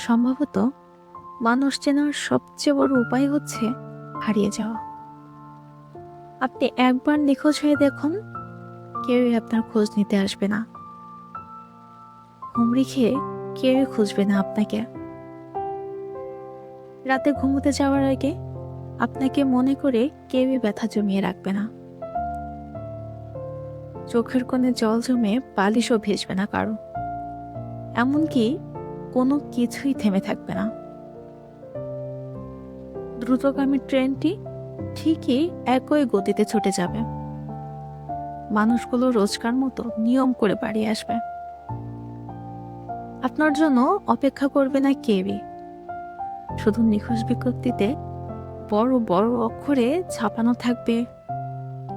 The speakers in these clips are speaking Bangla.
সম্ভবত মানুষ চেনার সবচেয়ে বড় উপায় হচ্ছে হারিয়ে যাওয়া। আপনি একবার নিখোঁজ হয়ে দেখুন, কেউই আপনার খোঁজ নিতে আসবে না। হুমড়ি খেয়ে কেউই খুঁজবে না আপনাকে। রাতে ঘুমোতে যাওয়ার আগে আপনাকে মনে করে কেউই ব্যথা জমিয়ে রাখবে না। চোখের কোণে জল জমে বালিশও ভেসবে না কারো। এমনকি কোনো কিছুই থেমে থাকবে না। দ্রুতগামী ট্রেনটি ঠিকই একই গতিতে ছুটে যাবে। মানুষগুলো রোজকার মতো নিয়ম করে বাড়ি আসবে। আপনার জন্য অপেক্ষা করবে না কেউই। শুধু নিখোঁজ বিজ্ঞপ্তিতে বড় বড় অক্ষরে ছাপানো থাকবে,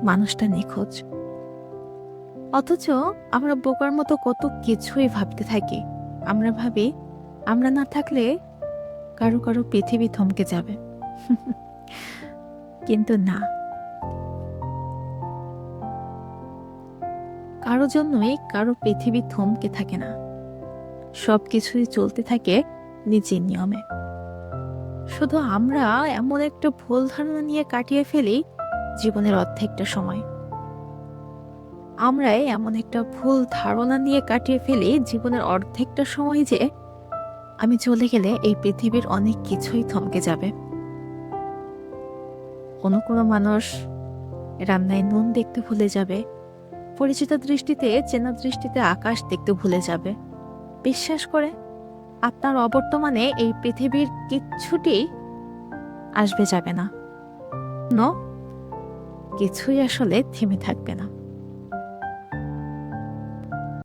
মানুষটা নিখোঁজ। অথচ আমরা বোকার মতো কত কিছুই ভাবতে থাকি। আমরা ভাবি আমরা না থাকলে কারো কারো পৃথিবী থমকে যাবে। কিন্তু না, কারো জন্যই কারো পৃথিবী থমকে থাকে না। সবকিছুই চলতে থাকে নিজের নিয়মে। শুধু আমরা এমন একটা ভুল ধারণা নিয়ে কাটিয়ে ফেলি জীবনের অর্ধেকটা সময়। আমরাই এমন একটা ভুল ধারণা নিয়ে কাটিয়ে ফেলি জীবনের অর্ধেকটা সময় যে আমি চলে গেলে এই পৃথিবীর অনেক কিছুই থমকে যাবে। কোনো কোনো মানুষ রান্নায় নুন দেখতে ভুলে যাবে, পরিচিত দৃষ্টিতে চেনা দৃষ্টিতে আকাশ দেখতে ভুলে যাবে। বিশ্বাস করে আপনার অবর্তমানে এই পৃথিবীর কিচ্ছুটি আসবে যাবে না। কিছুই আসলে থেমে থাকবে না।